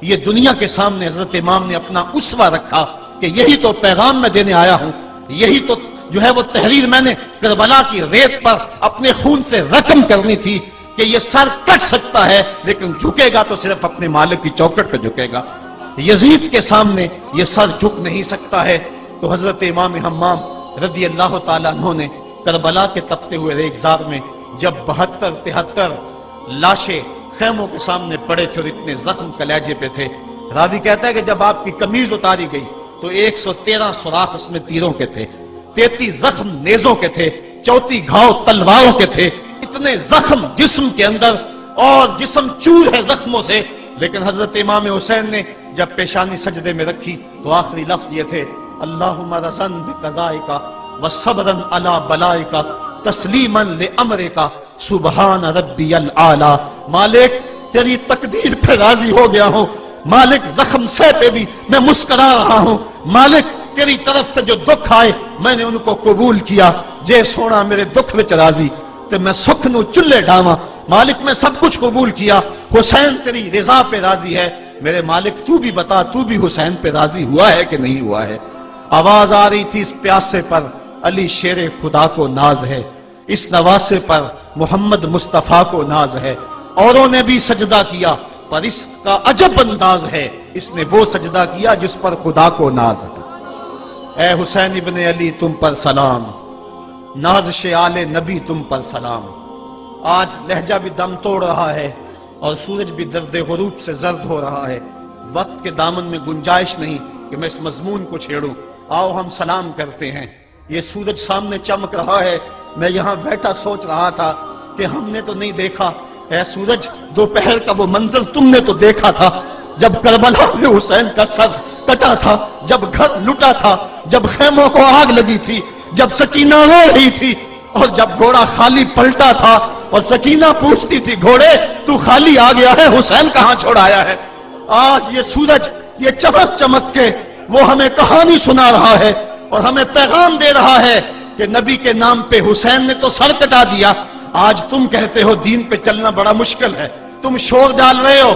یہ دنیا کے سامنے حضرت امام نے اپنا اسوہ رکھا کہ یہی تو پیغام میں دینے آیا ہوں، یہی تو جو ہے وہ تحریر میں نے کربلا کی ریت پر اپنے خون سے رقم کرنی تھی کہ یہ سر کٹ سکتا ہے لیکن جھکے گا تو صرف اپنے مالک کی چوکٹ پہ جھکے گا، یزید کے سامنے یہ سر جھک نہیں سکتا ہے۔ تو حضرت امام حمام رضی اللہ تعالیٰ عنہ نے کربلا کے تپتے ہوئے ریگزار میں جب 72-73 لاشیں خیموں کے سامنے پڑے تھے اور اتنے زخم کلیجے پہ تھے، راوی کہتا ہے کہ جب آپ کی قمیض اتاری گئی تو 113 سوراخ اس میں تیروں کے تھے، 33 زخم نیزوں کے تھے، 34 گھاؤ تلواروں کے تھے، اتنے زخم جسم کے اندر اور جسم چور ہے زخموں سے۔ لیکن حضرت امام حسین نے جب پیشانی سجدے میں رکھی تو آخری لفظ یہ تھے، اللہم رضن بقضائکا وصبرن علی بلائکا تسلیما لامرکا سبحان ربی العالی۔ مالک تیری تقدیر پہ راضی ہو گیا ہوں، مالک زخم سے پہ بھی میں مسکرا رہا ہوں، مالک تیری طرف سے جو دکھ آئے میں نے ان کو قبول کیا، جے سونا میرے دکھ وچ راضی تے میں سکھ نو چلے ڈاواں، مالک میں سب کچھ قبول کیا، حسین تیری رضا پہ راضی ہے، میرے مالک تو بھی بتا تو بھی حسین پہ راضی ہوا ہے کہ نہیں ہوا ہے۔ آواز آ رہی تھی اس پیاسے پر علی شیر خدا کو ناز ہے، اس نواسے پر محمد مصطفیٰ کو ناز ہے، اوروں نے بھی سجدہ کیا پر اس کا عجب انداز ہے، اس نے وہ سجدہ کیا جس پر خدا کو ناز ہے۔ اے حسین ابن علی تم پر سلام، نازش آل نبی تم پر سلام۔ آج لہجہ بھی دم توڑ رہا ہے اور سورج بھی درد غروب سے زرد ہو رہا ہے، وقت کے دامن میں گنجائش نہیں کہ میں اس مضمون کو چھیڑوں، آؤ ہم سلام کرتے ہیں۔ یہ سورج سامنے چمک رہا ہے، میں یہاں بیٹھا سوچ رہا تھا کہ ہم نے تو نہیں دیکھا، اے سورج دوپہر کا وہ منظر تم نے تو دیکھا تھا جب کربلا میں حسین کا سر کٹا تھا، جب گھر لٹا تھا، جب خیموں کو آگ لگی تھی، جب سکینہ رو رہی تھی اور جب گھوڑا خالی پلٹا تھا اور سکینہ پوچھتی تھی گھوڑے تو خالی آ گیا ہے، حسین کہاں چھوڑ آیا ہے۔ آج یہ سورج یہ چمک چمک کے وہ ہمیں کہانی سنا رہا ہے اور ہمیں پیغام دے رہا ہے کہ نبی کے نام پہ حسین نے تو سر کٹا دیا۔ آج تم کہتے ہو دین پہ چلنا بڑا مشکل ہے، تم شور ڈال رہے ہو،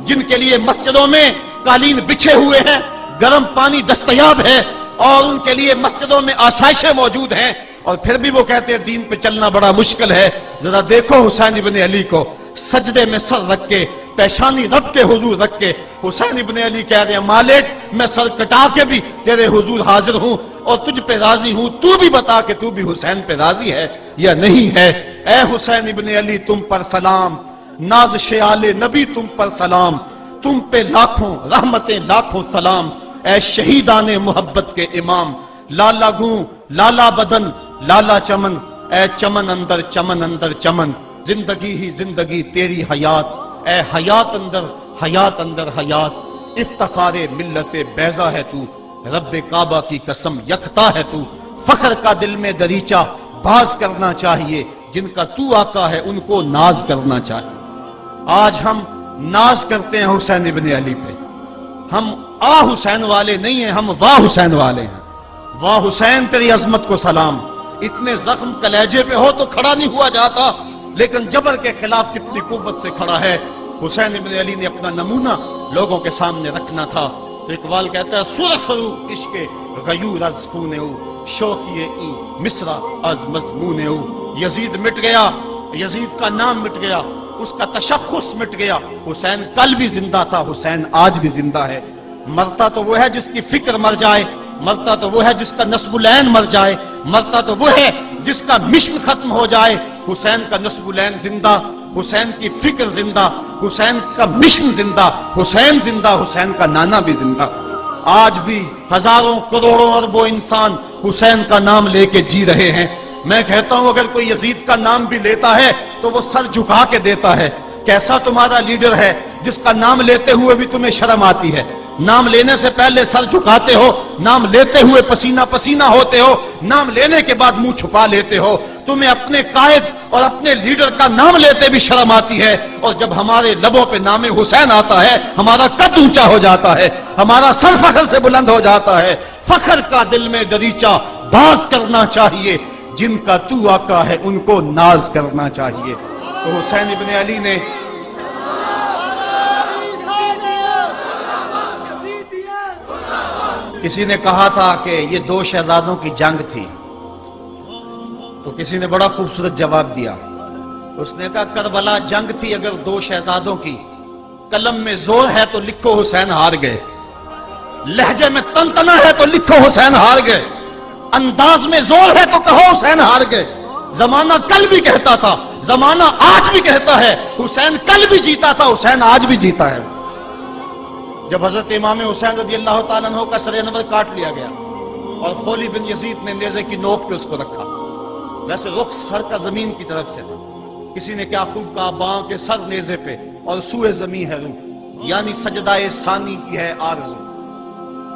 جن کے لیے مسجدوں میں قالین بچھے ہوئے ہیں، گرم پانی دستیاب ہے اور ان کے لیے مسجدوں میں آسائشیں موجود ہیں، اور پھر بھی وہ کہتے ہیں دین پہ چلنا بڑا مشکل ہے۔ ذرا دیکھو حسین ابن علی کو سجدے میں سر رکھ کے، پیشانی رب کے حضور رکھ کے حسین ابن علی کہہ رہے ہیں مالک میں سر کٹا کے بھی تیرے حضور حاضر ہوں اور تجھ پہ راضی ہوں، تو بھی بتا کہ تو بھی حسین پہ راضی ہے یا نہیں ہے۔ اے حسین ابن علی تم پر سلام، نازش آل نبی تم پر سلام، تم پہ لاکھوں رحمتیں لاکھوں سلام، اے شہیدان محبت کے امام، لالا گوں لالا بدن لالا چمن، اے چمن اندر چمن اندر چمن، زندگی ہی زندگی تیری حیات، اے حیات اندر حیات اندر حیات، افتخار ملت بیضا ہے تو، رب کعبہ کی قسم یکتا ہے تو، فخر کا دل میں دریچہ باز کرنا چاہیے، جن کا تو آقا ہے ان کو ناز کرنا چاہیے۔ آج ہم ناز کرتے ہیں حسین ابن علی پہ، ہم آ حسین والے نہیں ہیں، ہم واہ حسین والے ہیں۔ واہ حسین تیری عظمت کو سلام، اتنے زخم کلیجے پہ ہو تو کھڑا نہیں ہوا جاتا، لیکن جبر کے خلاف کتنی قوت سے کھڑا ہے۔ حسین ابن علی نے اپنا نمونہ لوگوں کے سامنے رکھنا تھا۔ تو اقبال کہتا ہے سرخ رو عشق غیور از خون او، شوخی این مصرع از مضمون او۔ یزید مٹ گیا، یزید کا نام مٹ گیا، اس کا تشخص مٹ گیا، حسین کل بھی زندہ تھا، حسین آج بھی زندہ ہے۔ مرتا تو وہ ہے جس کی فکر مر جائے، مرتا تو وہ ہے جس کا نسب العین مر جائے، مرتا تو وہ ہے جس کا مشن ختم ہو جائے۔ حسین کا نسب العین زندہ، حسین کی فکر زندہ، حسین کا مشن زندہ، حسین زندہ، حسین کا نانا بھی زندہ۔ آج بھی ہزاروں کروڑوں اربوں انسان حسین کا نام لے کے جی رہے ہیں۔ میں کہتا ہوں اگر کوئی یزید کا نام بھی لیتا ہے تو وہ سر جھکا کے دیتا ہے۔ کیسا تمہارا لیڈر ہے جس کا نام لیتے ہوئے بھی تمہیں شرم آتی ہے؟ نام لینے سے پہلے سر جھکاتے ہو، نام لیتے ہوئے پسینہ پسینہ ہوتے ہو، نام لینے کے بعد منہ چھپا لیتے ہو۔ تمہیں اپنے قائد اور اپنے لیڈر کا نام لیتے بھی شرم آتی ہے، اور جب ہمارے لبوں پہ نام حسین آتا ہے ہمارا قد اونچا ہو جاتا ہے، ہمارا سر فخر سے بلند ہو جاتا ہے۔ فخر کا دل میں دریچہ باز کرنا چاہیے، جن کا تو آقا ہے ان کو ناز کرنا چاہیے۔ تو حسین ابن علی نے کسی نے کہا تھا کہ یہ دو شہزادوں کی جنگ تھی، تو کسی نے بڑا خوبصورت جواب دیا. اس نے کہا کربلا جنگ تھی اگر دو شہزادوں کی، قلم میں زور ہے تو لکھو حسین ہار گئے، لہجے میں تنتنا ہے تو لکھو حسین ہار گئے، انداز میں زور ہے تو کہو حسین ہار گئے. زمانہ کل بھی کہتا تھا، زمانہ آج بھی کہتا ہے، حسین کل بھی جیتا تھا، حسین آج بھی جیتا ہے. جب حضرت امام حسین رضی اللہ تعالیٰ عنہ کا سر انور کاٹ لیا گیا اور خولی بن یزید نے نیزے کی نوک پہ اس کو رکھا، ویسے رخ سر کا زمین کی طرف سے تھا. کسی نے کیا خوب کہا، باں کے سر نیزے پہ اور سوئے زمین ہے روح، یعنی سجدہ ثانی کی ہے آرزو.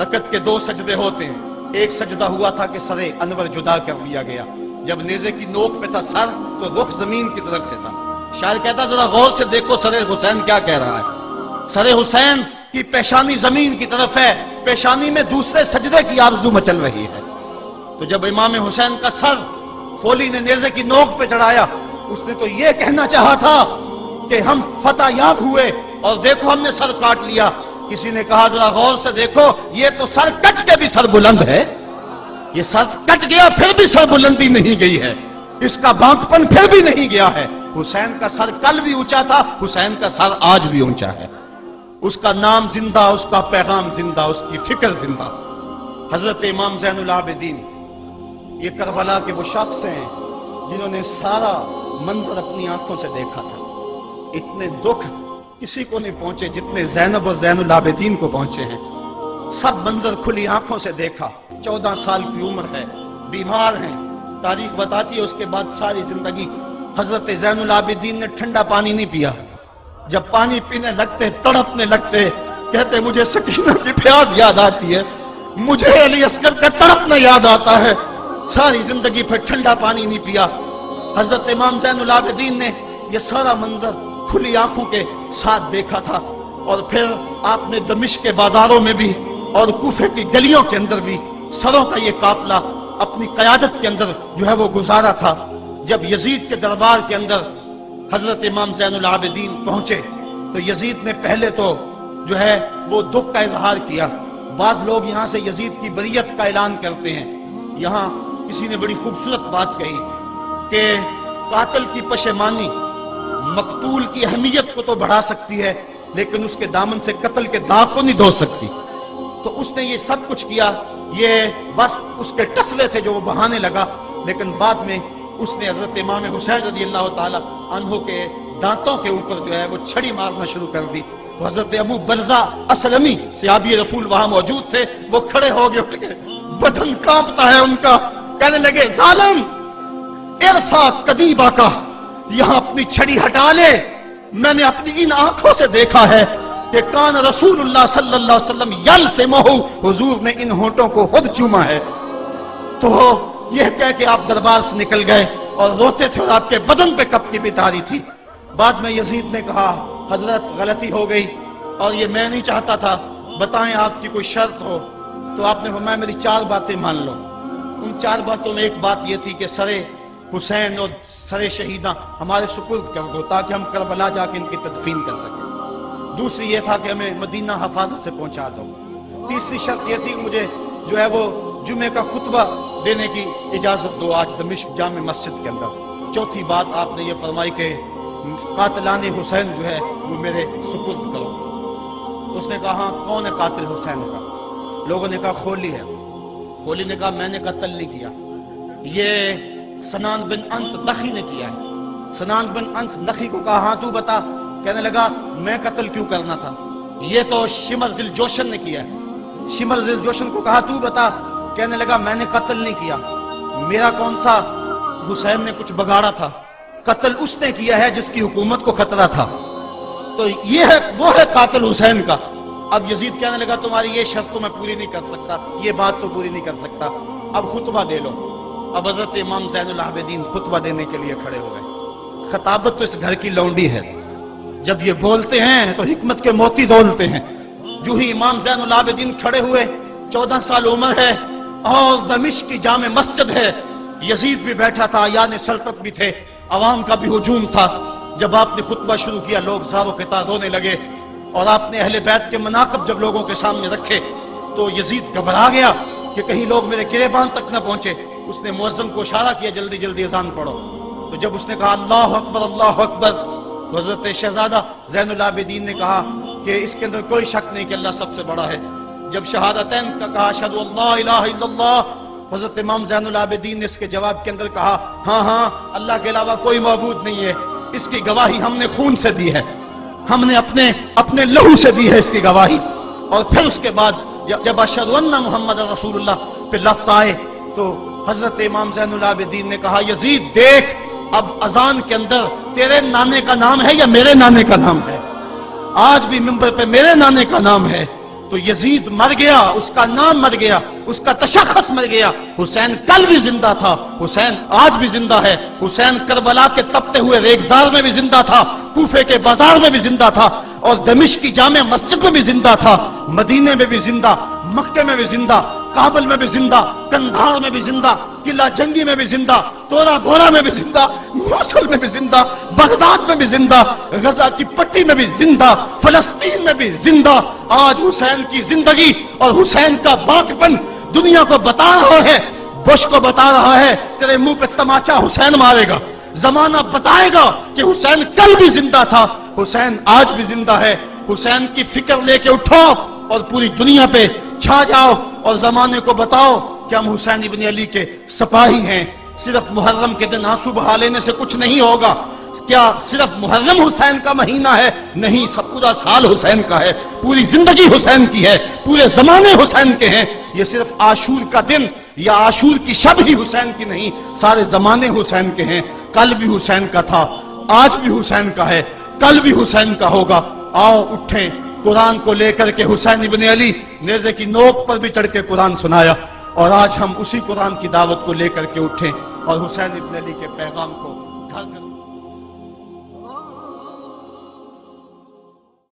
رکعت کے دو سجدے ہوتے ہیں، ایک سجدہ ہوا تھا کہ سر انور جدا کر لیا گیا، جب نیزے کی نوک پہ تھا سر تو رخ زمین کی طرف سے تھا. شاعر کہتا ذرا غور سے دیکھو سر حسین کیا کہہ رہا ہے. سر حسین کی پیشانی زمین کی طرف ہے، پیشانی میں دوسرے سجدے کی آرزو مچل رہی ہے. تو جب امام حسین کا سر خولی نے نیزے کی نوک پہ چڑھایا، اس نے تو یہ کہنا چاہا تھا کہ ہم فتح یاب ہوئے اور دیکھو ہم نے سر کاٹ لیا. کسی نے کہا ذرا غور سے دیکھو، یہ تو سر کٹ کے بھی سر بلند ہے، یہ سر کٹ گیا پھر بھی سر بلندی نہیں گئی ہے، اس کا بانک پن پھر بھی نہیں گیا ہے. حسین کا سر کل بھی اونچا تھا، حسین کا سر آج بھی اونچا ہے. اس کا نام زندہ، اس کا پیغام زندہ، اس کی فکر زندہ. حضرت امام زین العابدین یہ کربلا کے وہ شخص ہیں جنہوں نے سارا منظر اپنی آنکھوں سے دیکھا تھا. اتنے دکھ کسی کو نہیں پہنچے جتنے زینب اور زین العابدین کو پہنچے ہیں. سب منظر کھلی آنکھوں سے دیکھا. 14 سال کی عمر ہے، بیمار ہیں، تاریخ بتاتی ہے اس کے بعد ساری زندگی حضرت زین العابدین نے ٹھنڈا پانی نہیں پیا. جب پانی پینے لگتے تڑپنے لگتے، کہتے مجھے سکینہ کی پیاس یاد آتی ہے، مجھے علی اصغر کا تڑپنا یاد آتا ہے. ساری زندگی پھر ٹھنڈا پانی نہیں پیا. حضرت امام زین العابدین نے یہ سارا منظر کھلی آنکھوں کے ساتھ دیکھا تھا. اور پھر آپ نے دمشق کے بازاروں میں بھی اور کوفے کی گلیوں کے اندر بھی سروں کا یہ قافلہ اپنی قیادت کے اندر جو ہے وہ گزارا تھا. جب یزید کے دربار کے اندر حضرت امام زین العابدین پہنچے تو یزید نے پہلے تو جو ہے وہ دکھ کا اظہار کیا. بعض لوگ یہاں سے یزید کی بریت کا اعلان کرتے ہیں. یہاں کسی نے بڑی خوبصورت بات کہی کہ قاتل کی پشیمانی مقتول کی اہمیت کو تو بڑھا سکتی ہے لیکن اس کے دامن سے قتل کے داغ کو نہیں دھو سکتی. تو اس نے یہ سب کچھ کیا، یہ بس اس کے ٹسلے تھے جو وہ بہانے لگا. لیکن بعد میں اس نے حضرت امام حسین رضی اللہ تعالی عنہ کے دانتوں کے اوپر جو ہے وہ چھڑی مارنا شروع کر دی. تو حضرت ابو برزہ اسلمی صحابی رسول وہاں موجود تھے، وہ کھڑے ہو گئے، اٹھ کے بدن کانپتا ہے ان کا، کہنے لگے ظالم ارفع قدیبہ کا، یہاں اپنی چھڑی ہٹا لے. میں نے اپنی ان آنکھوں سے دیکھا ہے کہ کان رسول اللہ صلی اللہ علیہ وسلم یلسمہ، حضور نے ان ہونٹوں کو خود چوما ہے. تو یہ کہہ کہ آپ دربار سے نکل گئے اور روتے تھے اور آپ کے بدن پہ کپکی بھی تاری تھی. بعد میں یزید نے کہا حضرت غلطی ہو گئی اور یہ میں نہیں چاہتا تھا، بتائیں آپ کی کوئی شرط ہو. تو آپ نے فرمایا میری 4 باتیں مان لو. ان 4 باتوں میں ایک بات یہ تھی کہ سر حسین اور سر شہیداں ہمارے سپرد کر دو تاکہ ہم کربلا جا کے ان کی تدفین کر سکیں. دوسری یہ تھا کہ ہمیں مدینہ حفاظت سے پہنچا دو. تیسری شرط یہ تھی کہ مجھے جو ہے وہ جمعے کا خطبہ دینے کی اجازت دو آج دمشق جامع مسجد کے اندر. چوتھی بات آپ نے یہ فرمائی کہ قاتلان حسین جو ہے وہ میرے سپرد کرو. اس نے کہا ہاں کون ہے قاتل حسین کا؟ لوگوں نے کہا خولی ہے. خولی نے کہا میں نے قتل نہیں کیا، یہ سنان بن انس نخی نے کیا ہے. سنان بن انس نخی کو کہا ہاں تو بتا. کہنے لگا میں قتل کیوں کرنا تھا، یہ تو شمر ذل جوشن نے کیا ہے. شمر ذل جوشن کو کہا تو بتا. کہنے لگا میں نے قتل نہیں کیا، میرا کون سا حسین نے کچھ بگاڑا تھا، قتل اس نے کیا ہے جس کی حکومت کو خطرہ تھا. تو یہ ہے وہ ہے قاتل حسین کا. اب یزید کہنے لگا تمہاری یہ شرط تو میں پوری نہیں کر سکتا، یہ بات تو پوری نہیں کر سکتا، اب خطبہ دے لو. اب حضرت امام زین العابدین خطبہ دینے کے لیے کھڑے ہو گئے. خطابت تو اس گھر کی لونڈی ہے، جب یہ بولتے ہیں تو حکمت کے موتی دولتے ہیں. جو ہی امام زین العابدین کھڑے ہوئے، 14 سال عمر ہے اور دمشق کی جامع مسجد ہے. یزید بھی بیٹھا تھا، یعنی سلطنت بھی تھے، عوام کا بھی ہجوم تھا. جب آپ نے خطبہ شروع کیا لوگ زاروں کے تار رونے لگے اور آپ نے اہل بیت کے مناقب جب لوگوں کے سامنے رکھے تو یزید گھبرا گیا کہ کہیں لوگ میرے گریبان تک نہ پہنچے. اس نے مؤذن کو اشارہ کیا جلدی جلدی اذان پڑھو. تو جب اس نے کہا اللہ اکبر اللہ اکبر تو حضرت شہزادہ زین العابدین نے کہا کہ اس کے اندر کوئی شک نہیں کہ اللہ سب سے بڑا ہے. جب شہادتین کا کہا اشہد ان لا الہ الا اللہ، حضرت امام زین العابدین نے اس کے جواب کے اندر کہا ہاں ہاں اللہ کے علاوہ کوئی معبود نہیں ہے. اس کی گواہی ہم نے خون سے دی ہے، ہم نے اپنے لہو سے دی ہے اس کی گواہی. اور پھر اس کے بعد جب اشہد ان محمد رسول اللہ پہ لفظ آئے تو حضرت امام زین العابدین نے کہا یزید دیکھ اب اذان کے اندر تیرے نانے کا نام ہے یا میرے نانے کا نام ہے؟ آج بھی منبر پہ میرے نانے کا نام ہے. تو یزید مر گیا، اس کا نام مر گیا، اس کا تشخص مر گیا. حسین کل بھی زندہ تھا، حسین آج بھی زندہ ہے. حسین کربلا کے تپتے ہوئے ریگزار میں بھی زندہ تھا، کوفے کے بازار میں بھی زندہ تھا، اور دمشق کی جامع مسجد میں بھی زندہ تھا، مدینے میں بھی زندہ، مکے میں بھی زندہ، کابل میں بھی زندہ، کندھار میں بھی زندہ، قلعہ جنگی میں بھی زندہ، تورا بورا میں بھی زندہ، موصل میں بھی زندہ، بغداد میں بھی زندہ، غزہ کی پٹی میں بھی زندہ، فلسطین میں بھی زندہ. آج حسین کی زندگی اور حسین کا باقپن دنیا کو بتا رہا ہے، بش کو بتا رہا ہے تیرے منہ پہ تماچا حسین مارے گا. زمانہ بتائے گا کہ حسین کل بھی زندہ تھا، حسین آج بھی زندہ ہے. حسین کی فکر لے کے اٹھو اور پوری دنیا پہ چھا جاؤ اور زمانے کو بتاؤ کہ ہم حسین ابن علی کے سپاہی ہیں. صرف محرم کے دن آنسو بہا لینے سے کچھ نہیں ہوگا. کیا صرف محرم حسین کا مہینہ ہے؟ نہیں، سب پورا سال حسین کا ہے، پوری زندگی حسین کی ہے، پورے زمانے حسین کے ہیں. یہ صرف عاشور کا دن یا عاشور کی شب ہی حسین کی نہیں، سارے زمانے حسین کے ہیں. کل بھی حسین کا تھا، آج بھی حسین کا ہے، کل بھی حسین کا ہوگا. آؤ اٹھیں، قرآن کو لے کر کے حسین ابن علی نیزے کی نوک پر بھی چڑھ کے قرآن سنایا، اور آج ہم اسی قرآن کی دعوت کو لے کر کے اٹھیں اور حسین ابن علی کے پیغام کو گھر گھر